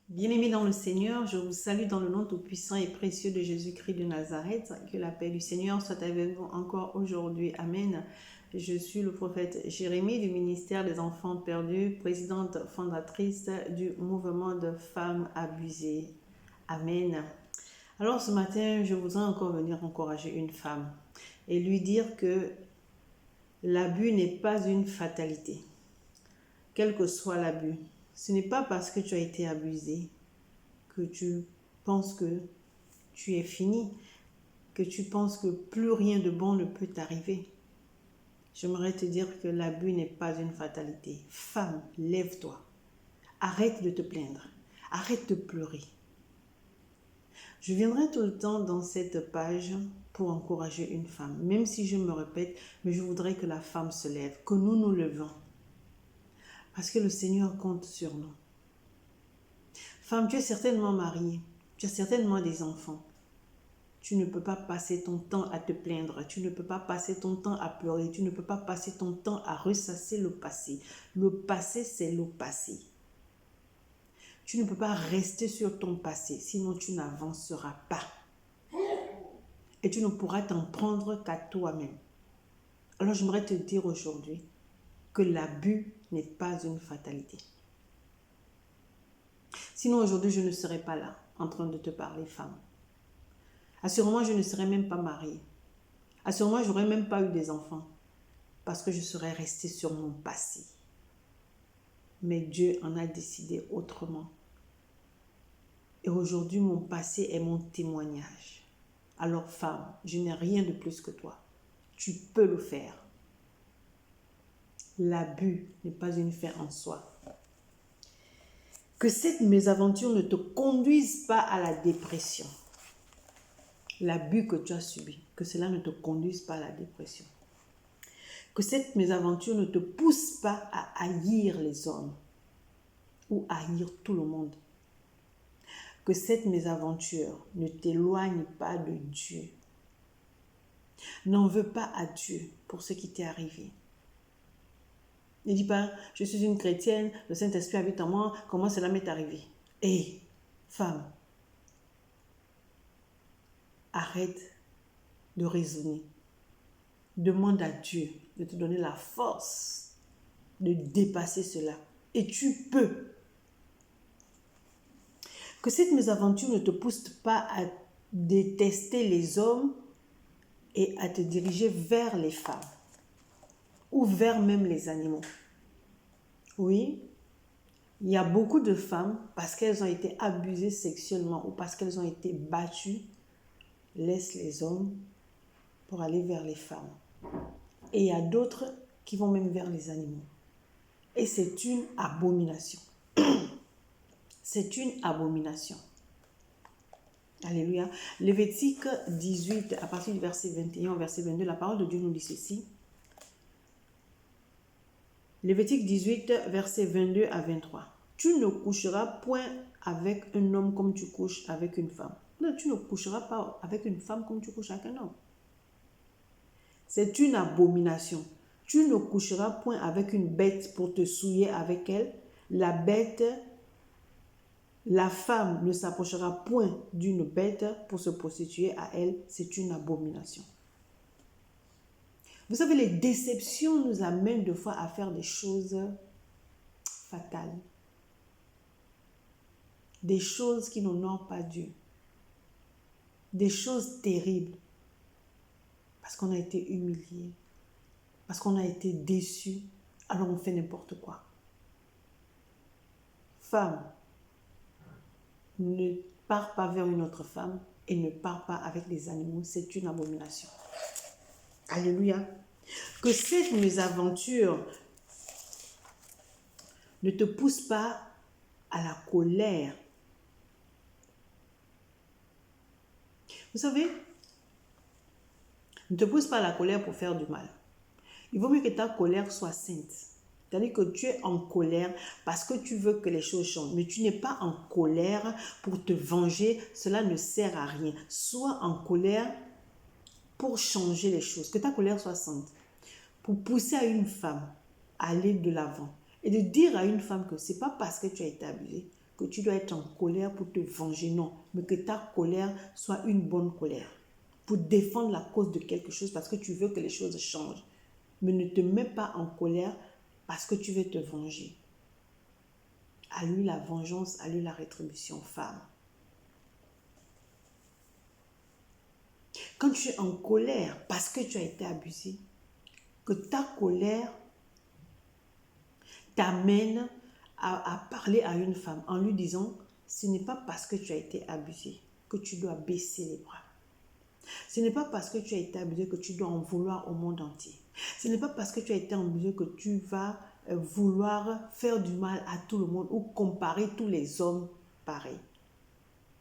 Bien-aimés dans le Seigneur, je vous salue dans le nom tout-puissant et précieux de Jésus-Christ de Nazareth. Que la paix du Seigneur soit avec vous encore aujourd'hui. Amen. Je suis le prophète Jérémie du ministère des enfants perdus, présidente fondatrice du mouvement de femmes abusées. Amen. Alors ce matin, je voudrais encore venir encourager une femme et lui dire que l'abus n'est pas une fatalité. Quel que soit l'abus, ce n'est pas parce que tu as été abusé que tu penses que tu es fini, que tu penses que plus rien de bon ne peut t'arriver. J'aimerais te dire que l'abus n'est pas une fatalité. Femme, lève-toi. Arrête de te plaindre. Arrête de pleurer. Je viendrai tout le temps dans cette page pour encourager une femme. Même si je me répète, mais je voudrais que la femme se lève, que nous nous levons. Parce que le Seigneur compte sur nous. Femme, tu es certainement mariée. Tu as certainement des enfants. Tu ne peux pas passer ton temps à te plaindre. Tu ne peux pas passer ton temps à pleurer. Tu ne peux pas passer ton temps à ressasser le passé. Le passé, c'est le passé. Tu ne peux pas rester sur ton passé, sinon tu n'avanceras pas. Et tu ne pourras t'en prendre qu'à toi-même. Alors j'aimerais te dire aujourd'hui que l'abus n'est pas une fatalité. Sinon aujourd'hui je ne serais pas là en train de te parler femme. Assurément je ne serais même pas mariée. Assurément je n'aurais même pas eu des enfants parce que je serais restée sur mon passé. Mais Dieu en a décidé autrement. Et aujourd'hui mon passé est mon témoignage. Alors femme, je n'ai rien de plus que toi. Tu peux le faire. L'abus n'est pas une fin en soi. Que cette mésaventure ne te conduise pas à la dépression. L'abus que tu as subi, que cela ne te conduise pas à la dépression. Que cette mésaventure ne te pousse pas à haïr les hommes ou haïr tout le monde. Que cette mésaventure ne t'éloigne pas de Dieu. N'en veux pas à Dieu pour ce qui t'est arrivé. Ne dis pas, je suis une chrétienne, le Saint-Esprit habite en moi, comment cela m'est arrivé? Hé, femme, arrête de raisonner. Demande à Dieu de te donner la force de dépasser cela. Et tu peux. Que cette mésaventure ne te pousse pas à détester les hommes et à te diriger vers les femmes ou vers même les animaux. Oui, il y a beaucoup de femmes, parce qu'elles ont été abusées sexuellement ou parce qu'elles ont été battues, laissent les hommes pour aller vers les femmes. Et il y a d'autres qui vont même vers les animaux. Et c'est une abomination. C'est une abomination. Alléluia. Lévitique 18, à partir du verset 21 au verset 22, la parole de Dieu nous dit ceci. Lévitique 18, verset 22 à 23. Tu ne coucheras point avec un homme comme tu couches avec une femme. Non, tu ne coucheras pas avec une femme comme tu couches avec un homme. C'est une abomination. Tu ne coucheras point avec une bête pour te souiller avec elle. La bête, la femme ne s'approchera point d'une bête pour se prostituer à elle. C'est une abomination. Vous savez, les déceptions nous amènent des fois à faire des choses fatales. Des choses qui n'honorent pas Dieu. Des choses terribles. Parce qu'on a été humilié. Parce qu'on a été déçu. Alors on fait n'importe quoi. Femme, ne pars pas vers une autre femme et ne pars pas avec les animaux. C'est une abomination. Alléluia. Que cette mésaventure ne te pousse pas à la colère. Vous savez, ne te pousse pas à la colère pour faire du mal. Il vaut mieux que ta colère soit sainte. C'est-à-dire que tu es en colère parce que tu veux que les choses changent. Mais tu n'es pas en colère pour te venger. Cela ne sert à rien. Sois en colère pour changer les choses. Que ta colère soit sainte. Pour pousser à une femme à aller de l'avant. Et de dire à une femme que ce n'est pas parce que tu as été abusée que tu dois être en colère pour te venger, non. Mais que ta colère soit une bonne colère. Pour défendre la cause de quelque chose parce que tu veux que les choses changent. Mais ne te mets pas en colère parce que tu veux te venger. À lui la vengeance, à lui la rétribution, femme. Quand tu es en colère parce que tu as été abusé, que ta colère t'amène à parler à une femme en lui disant, ce n'est pas parce que tu as été abusé que tu dois baisser les bras. Ce n'est pas parce que tu as été abusé que tu dois en vouloir au monde entier. Ce n'est pas parce que tu as été abusé que tu vas vouloir faire du mal à tout le monde ou comparer tous les hommes pareils.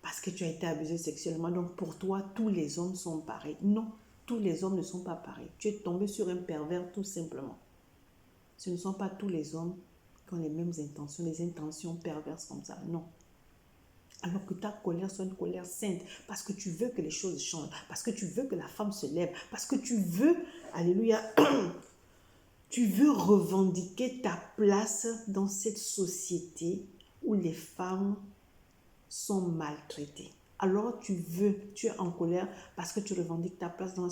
Parce que tu as été abusé sexuellement, donc pour toi, tous les hommes sont pareils. Non, tous les hommes ne sont pas pareils. Tu es tombé sur un pervers tout simplement. Ce ne sont pas tous les hommes qui ont les mêmes intentions, les intentions perverses comme ça. Non. Alors que ta colère soit une colère sainte, parce que tu veux que les choses changent, parce que tu veux que la femme se lève, parce que tu veux, alléluia, tu veux revendiquer ta place dans cette société où les femmes sont maltraitées. Alors tu es en colère parce que tu revendiques ta place dans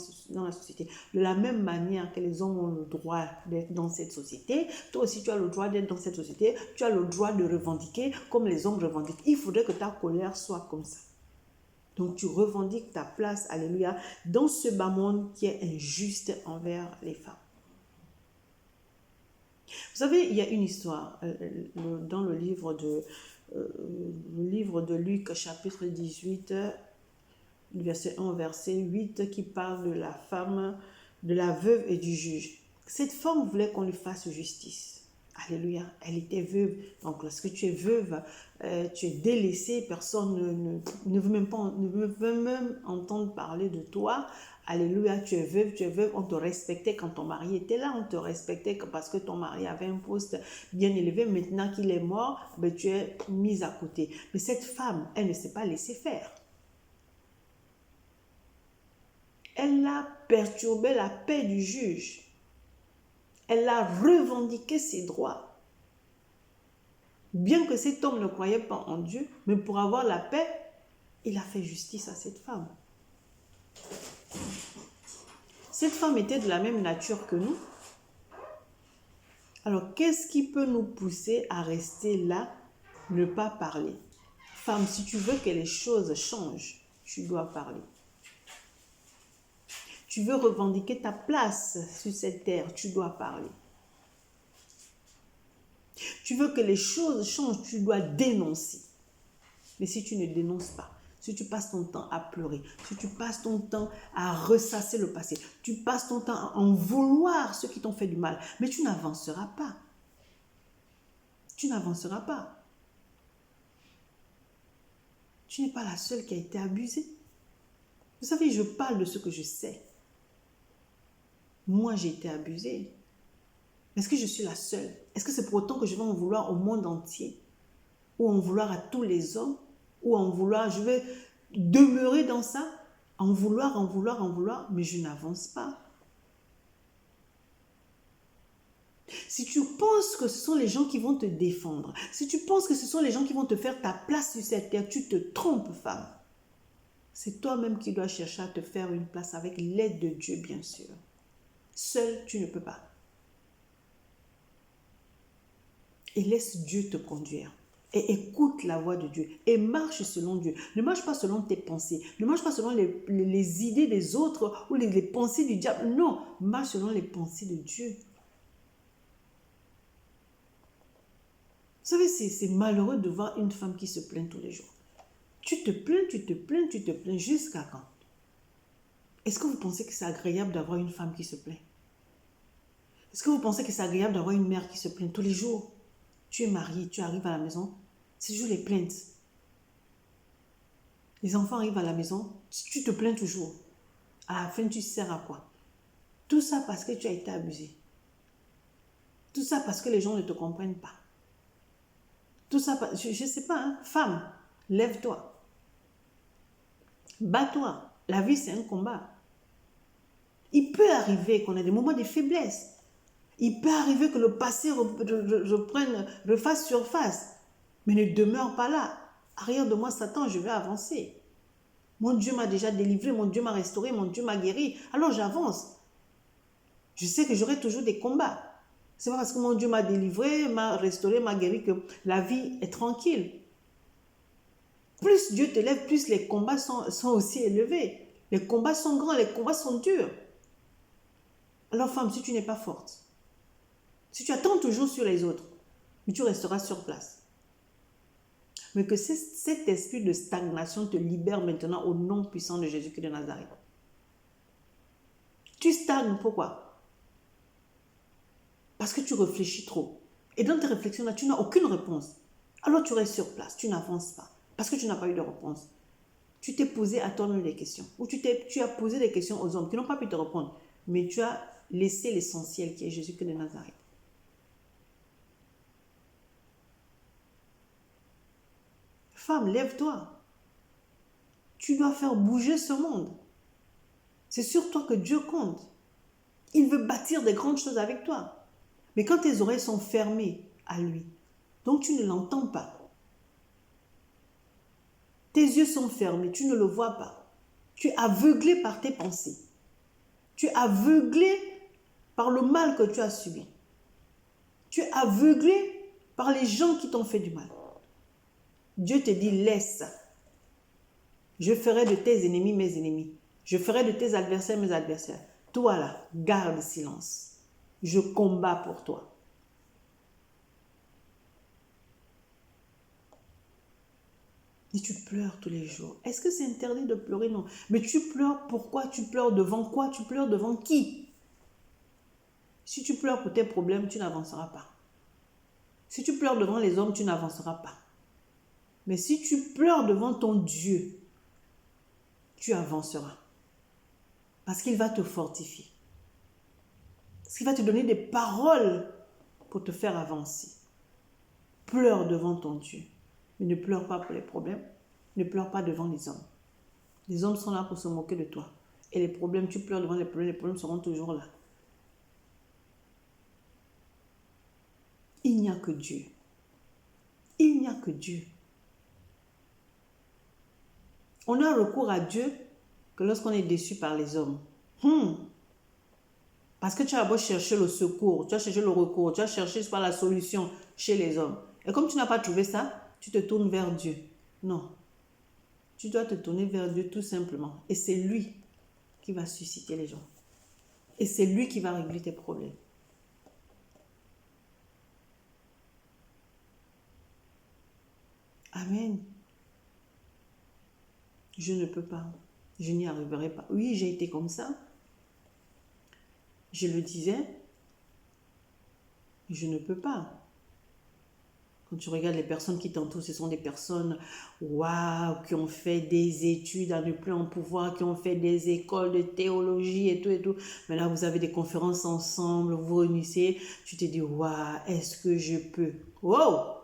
la société. De la même manière que les hommes ont le droit d'être dans cette société, toi aussi tu as le droit d'être dans cette société, tu as le droit de revendiquer comme les hommes revendiquent. Il faudrait que ta colère soit comme ça. Donc tu revendiques ta place, alléluia, dans ce bas monde qui est injuste envers les femmes. Vous savez, il y a une histoire dans le livre de Luc, chapitre 18, verset 1, verset 8, qui parle de la femme, de la veuve et du juge. Cette femme voulait qu'on lui fasse justice. Alléluia, elle était veuve. Donc, lorsque tu es veuve, tu es délaissée, personne ne veut même entendre parler de toi. Alléluia, tu es veuve, on te respectait quand ton mari était là, on te respectait parce que ton mari avait un poste bien élevé. Maintenant qu'il est mort, ben, tu es mise à côté. Mais cette femme, elle ne s'est pas laissée faire. Elle a perturbé la paix du juge. Elle a revendiqué ses droits. Bien que cet homme ne croyait pas en Dieu, mais pour avoir la paix, il a fait justice à cette femme. Cette femme était de la même nature que nous. Alors, qu'est-ce qui peut nous pousser à rester là, ne pas parler? Femme, si tu veux que les choses changent, tu dois parler. Tu veux revendiquer ta place sur cette terre, tu dois parler. Tu veux que les choses changent, tu dois dénoncer. Mais si tu ne dénonces pas, si tu passes ton temps à pleurer, si tu passes ton temps à ressasser le passé, tu passes ton temps à en vouloir ceux qui t'ont fait du mal, mais tu n'avanceras pas. Tu n'avanceras pas. Tu n'es pas la seule qui a été abusée. Vous savez, je parle de ce que je sais. Moi, j'ai été abusée. Est-ce que je suis la seule? Est-ce que c'est pour autant que je vais en vouloir au monde entier? Ou en vouloir à tous les hommes? Ou en vouloir, je vais demeurer dans ça? En vouloir, mais je n'avance pas. Si tu penses que ce sont les gens qui vont te défendre, si tu penses que ce sont les gens qui vont te faire ta place sur cette terre, tu te trompes, femme. C'est toi-même qui dois chercher à te faire une place avec l'aide de Dieu, bien sûr. Seul, tu ne peux pas. Et laisse Dieu te conduire. Et écoute la voix de Dieu. Et marche selon Dieu. Ne marche pas selon tes pensées. Ne marche pas selon les idées des autres ou les pensées du diable. Non, marche selon les pensées de Dieu. Vous savez, c'est malheureux de voir une femme qui se plaint tous les jours. Tu te plains jusqu'à quand? Est-ce que vous pensez que c'est agréable d'avoir une femme qui se plaint? Est-ce que vous pensez que c'est agréable d'avoir une mère qui se plaint tous les jours? Tu es marié, tu arrives à la maison, c'est toujours les plaintes. Les enfants arrivent à la maison, tu te plains toujours. À la fin, tu sers à quoi? Tout ça parce que tu as été abusé. Tout ça parce que les gens ne te comprennent pas. Tout ça, je ne sais pas, hein? Femme, lève-toi. Bats-toi. La vie, c'est un combat. Il peut arriver qu'on ait des moments de faiblesse. Il peut arriver que le passé refasse surface. Mais ne demeure pas là. Arrière de moi, Satan, je vais avancer. Mon Dieu m'a déjà délivré, mon Dieu m'a restauré, mon Dieu m'a guéri. Alors j'avance. Je sais que j'aurai toujours des combats. C'est pas parce que mon Dieu m'a délivré, m'a restauré, m'a guéri que la vie est tranquille. Plus Dieu te lève, plus les combats sont aussi élevés. Les combats sont grands, les combats sont durs. Alors femme, si tu n'es pas forte, si tu attends toujours sur les autres, mais tu resteras sur place. Mais que cet esprit de stagnation te libère maintenant au nom puissant de Jésus-Christ de Nazareth. Tu stagnes, pourquoi? Parce que tu réfléchis trop. Et dans tes réflexions-là, tu n'as aucune réponse. Alors tu restes sur place, tu n'avances pas. Parce que tu n'as pas eu de réponse. Tu t'es posé à toi-même des questions. Ou tu as posé des questions aux hommes qui n'ont pas pu te répondre. Mais tu as laissé l'essentiel qui est Jésus-Christ de Nazareth. Femme, lève-toi. Tu dois faire bouger ce monde. C'est sur toi que Dieu compte. Il veut bâtir des grandes choses avec toi. Mais quand tes oreilles sont fermées à lui, donc tu ne l'entends pas. Tes yeux sont fermés, tu ne le vois pas. Tu es aveuglé par tes pensées. Tu es aveuglé par le mal que tu as subi. Tu es aveuglé par les gens qui t'ont fait du mal. Dieu te dit, laisse. Je ferai de tes ennemis mes ennemis. Je ferai de tes adversaires mes adversaires. Toi là, garde silence. Je combats pour toi. Et tu pleures tous les jours. Est-ce que c'est interdit de pleurer? Non. Mais tu pleures pourquoi? Tu pleures devant quoi? Tu pleures devant qui? Si tu pleures pour tes problèmes, tu n'avanceras pas. Si tu pleures devant les hommes, tu n'avanceras pas. Mais si tu pleures devant ton Dieu, tu avanceras. Parce qu'il va te fortifier. Parce qu'il va te donner des paroles pour te faire avancer. Pleure devant ton Dieu. Mais ne pleure pas pour les problèmes. Ne pleure pas devant les hommes. Les hommes sont là pour se moquer de toi. Et les problèmes, tu pleures devant les problèmes seront toujours là. Il n'y a que Dieu. Il n'y a que Dieu. On a recours à Dieu que lorsqu'on est déçu par les hommes. Parce que tu as beau chercher le secours, tu as cherché le recours, tu as cherché la solution chez les hommes. Et comme tu n'as pas trouvé ça, tu te tournes vers Dieu. Non. Tu dois te tourner vers Dieu tout simplement. Et c'est lui qui va susciter les gens. Et c'est lui qui va régler tes problèmes. Amen. Je ne peux pas. Je n'y arriverai pas. Oui, j'ai été comme ça. Je le disais. Je ne peux pas. Quand tu regardes les personnes qui t'entourent, ce sont des personnes, waouh, qui ont fait des études à ne plus en pouvoir, qui ont fait des écoles de théologie et tout et tout. Mais là, vous avez des conférences ensemble, vous vous réunissez, tu te dis, waouh, est-ce que je peux? Wow!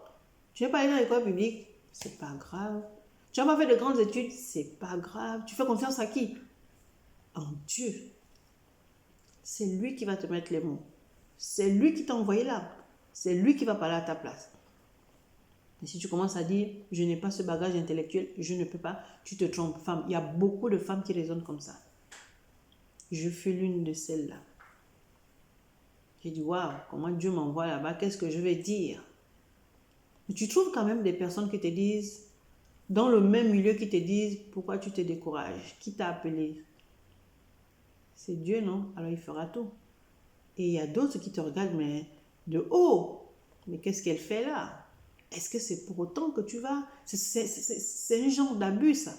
Tu n'es pas allé dans l'école publique? C'est pas grave. Tu n'as pas fait de grandes études? C'est pas grave. Tu fais confiance à qui? En Dieu. C'est lui qui va te mettre les mots. C'est lui qui t'a envoyé là. C'est lui qui va parler à ta place. Et si tu commences à dire, je n'ai pas ce bagage intellectuel, je ne peux pas, tu te trompes, femme. Il y a beaucoup de femmes qui raisonnent comme ça. Je fus l'une de celles-là. J'ai dit, waouh, comment Dieu m'envoie là-bas, qu'est-ce que je vais dire? Mais tu trouves quand même des personnes qui te disent, dans le même milieu, qui te disent, pourquoi tu te décourages? Qui t'a appelé? C'est Dieu, non? Alors il fera tout. Et il y a d'autres qui te regardent, mais de haut. Mais qu'est-ce qu'elle fait là? Est-ce que c'est pour autant que tu vas... C'est un genre d'abus, ça.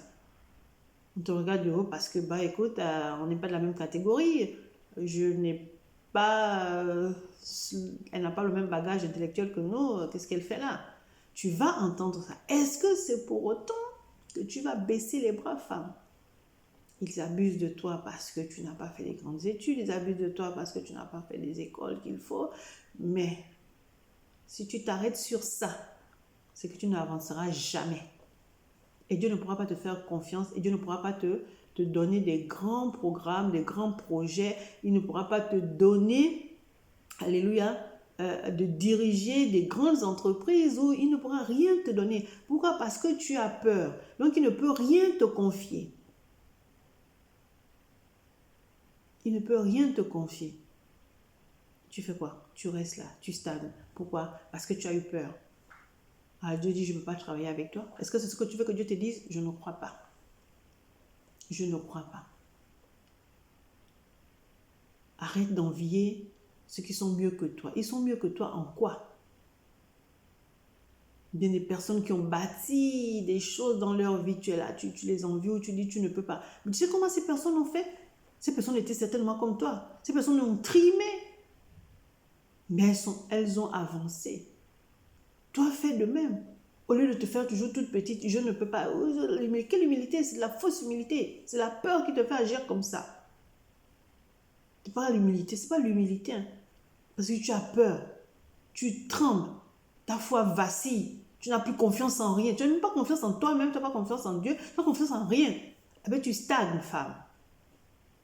On te regarde de haut parce que, bah écoute, on n'est pas de la même catégorie. Je n'ai pas... elle n'a pas le même bagage intellectuel que nous. Qu'est-ce qu'elle fait là? Tu vas entendre ça. Est-ce que c'est pour autant que tu vas baisser les bras, femme? Ils abusent de toi parce que tu n'as pas fait les grandes études. Ils abusent de toi parce que tu n'as pas fait les écoles qu'il faut. Mais si tu t'arrêtes sur ça, c'est que tu n'avanceras jamais. Et Dieu ne pourra pas te faire confiance. Et Dieu ne pourra pas te donner des grands programmes, des grands projets. Il ne pourra pas te donner, alléluia, de diriger des grandes entreprises où il ne pourra rien te donner. Pourquoi? Parce que tu as peur. Donc, il ne peut rien te confier. Il ne peut rien te confier. Tu fais quoi? Tu restes là, tu stagnes. Pourquoi? Parce que tu as eu peur. Alors Dieu dit, je ne peux pas travailler avec toi. Est-ce que c'est ce que tu veux que Dieu te dise? Je ne crois pas. Je ne crois pas. Arrête d'envier ceux qui sont mieux que toi. Ils sont mieux que toi en quoi? Bien des personnes qui ont bâti des choses dans leur vie, tu es là, tu les envies ou tu dis tu ne peux pas. Mais tu sais comment ces personnes ont fait? Ces personnes étaient certainement comme toi. Ces personnes ont trimé. Mais elles ont avancé. Toi, fais de même. Au lieu de te faire toujours toute petite, je ne peux pas. Mais quelle humilité? C'est de la fausse humilité. C'est la peur qui te fait agir comme ça. C'est pas l'humilité, c'est pas l'humilité. Hein. Parce que tu as peur. Tu trembles. Ta foi vacille. Tu n'as plus confiance en rien. Tu n'as même pas confiance en toi-même. Tu n'as pas confiance en Dieu. Tu n'as pas confiance en rien. Eh bien, tu stagnes, femme.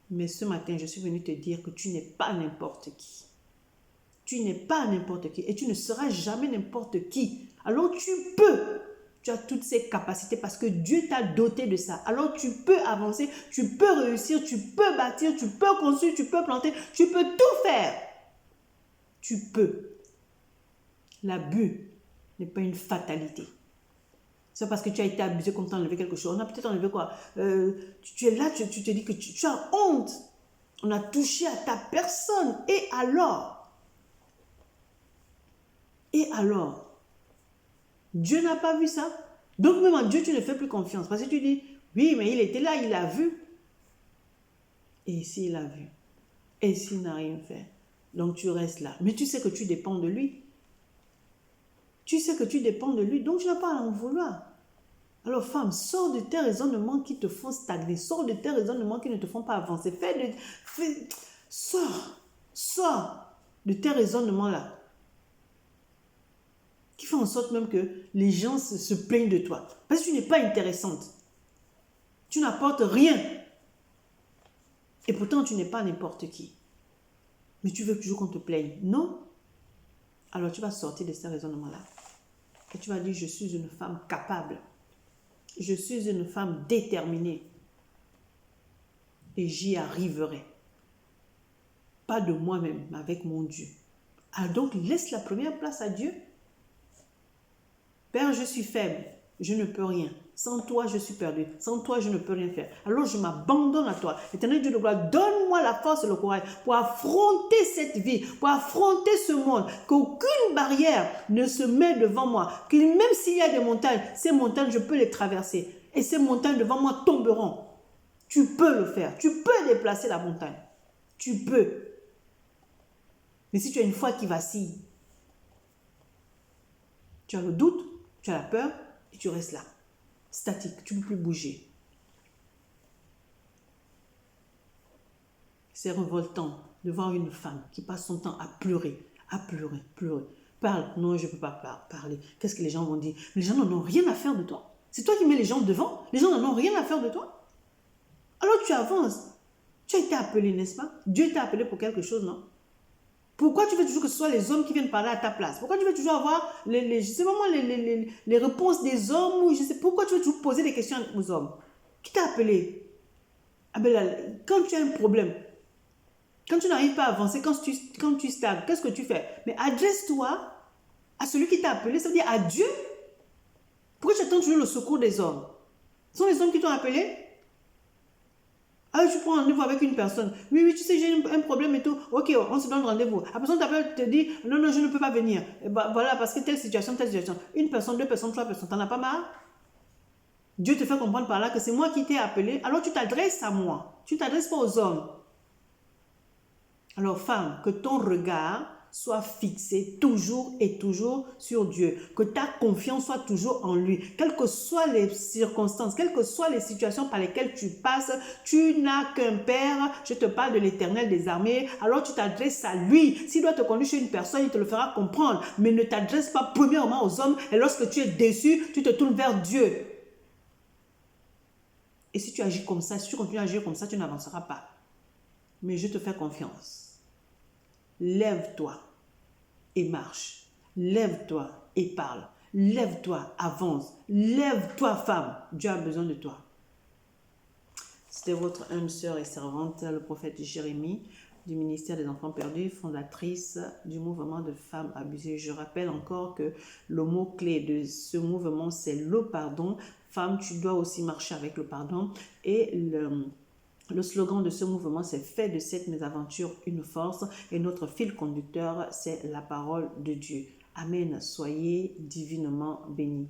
Mais ce matin, je suis venue te dire que tu n'es pas n'importe qui. Tu n'es pas n'importe qui et tu ne seras jamais n'importe qui. Alors tu peux. Tu as toutes ces capacités parce que Dieu t'a doté de ça. Alors tu peux avancer, tu peux réussir, tu peux bâtir, tu peux construire, tu peux planter, tu peux tout faire. Tu peux. L'abus n'est pas une fatalité. C'est parce que tu as été abusé qu'on t'a enlevé quelque chose. On a peut-être enlevé quoi? Tu es là, tu te dis que tu as honte. On a touché à ta personne. Et alors? Et alors? Dieu n'a pas vu ça. Donc même en Dieu, tu ne fais plus confiance. Parce que tu dis, oui, mais il était là, il a vu. Et s'il a vu? Et s'il n'a rien fait? Donc tu restes là. Mais tu sais que tu dépends de lui. Tu sais que tu dépends de lui. Donc tu n'as pas à en vouloir. Alors femme, sors de tes raisonnements qui te font stagner. Sors de tes raisonnements qui ne te font pas avancer. Sors de tes raisonnements là. Qui fait en sorte même que les gens se plaignent de toi. Parce que tu n'es pas intéressante. Tu n'apportes rien. Et pourtant, tu n'es pas n'importe qui. Mais tu veux toujours qu'on te plaigne. Non. Alors, tu vas sortir de ces raisonnements-là. Et tu vas dire, je suis une femme capable. Je suis une femme déterminée. Et j'y arriverai. Pas de moi-même, mais avec mon Dieu. Alors donc, laisse la première place à Dieu. Père, je suis faible, je ne peux rien. Sans toi, je suis perdu. Sans toi, je ne peux rien faire. Alors, je m'abandonne à toi. Éternel Dieu de gloire, donne-moi la force et le courage pour affronter cette vie, pour affronter ce monde. Qu'aucune barrière ne se met devant moi. Que même s'il y a des montagnes, ces montagnes, je peux les traverser. Et ces montagnes devant moi tomberont. Tu peux le faire. Tu peux déplacer la montagne. Tu peux. Mais si tu as une foi qui vacille, tu as le doute, tu as la peur et tu restes là, statique, tu ne peux plus bouger. C'est révoltant de voir une femme qui passe son temps à pleurer. Parle, non, je ne peux pas parler. Qu'est-ce que les gens vont dire? Les gens n'en ont rien à faire de toi. C'est toi qui mets les gens devant. Les gens n'en ont rien à faire de toi. Alors tu avances. Tu as été appelé, n'est-ce pas? Dieu t'a appelé pour quelque chose, non? Pourquoi tu veux toujours que ce soit les hommes qui viennent parler à ta place? Pourquoi tu veux toujours avoir je sais pas moi, les réponses des hommes ou je sais, pourquoi tu veux toujours poser des questions aux hommes? Qui t'a appelé? Ah ben là, quand tu as un problème, quand tu n'arrives pas à avancer, quand tu stagnes, qu'est-ce que tu fais? Mais adresse-toi à celui qui t'a appelé, ça veut dire à Dieu. Pourquoi tu attends toujours le secours des hommes? Ce sont les hommes qui t'ont appelé? Ah, tu prends rendez-vous avec une personne. Oui, tu sais, j'ai un problème et tout. Ok, on se donne rendez-vous. La personne t'appelle, te dit, non, je ne peux pas venir. Et bah, voilà, parce que telle situation. Une personne, deux personnes, trois personnes. T'en as pas marre? Dieu te fait comprendre par là que c'est moi qui t'ai appelé. Alors tu t'adresses à moi. Tu ne t'adresses pas aux hommes. Alors femme, que ton regard soit fixé toujours et toujours sur Dieu. Que ta confiance soit toujours en lui. Quelles que soient les circonstances, quelles que soient les situations par lesquelles tu passes, tu n'as qu'un Père. Je te parle de l'Éternel des armées. Alors tu t'adresses à lui. S'il doit te conduire chez une personne, il te le fera comprendre. Mais ne t'adresse pas premièrement aux hommes. Et lorsque tu es déçu, tu te tournes vers Dieu. Et si tu agis comme ça, si tu continues à agir comme ça, tu n'avanceras pas. Mais je te fais confiance. Lève-toi. et marche. Lève-toi et parle. Lève-toi, avance. Lève-toi, femme. Dieu a besoin de toi. C'était votre humble sœur et servante, le prophète Jérémie, du ministère des Enfants Perdus, fondatrice du mouvement de femmes abusées. Je rappelle encore que le mot-clé de ce mouvement, c'est le pardon. Femme, tu dois aussi marcher avec le pardon. Et le slogan de ce mouvement, c'est « Fais de cette mésaventure une force ». Et notre fil conducteur, c'est la parole de Dieu. Amen. Soyez divinement bénis.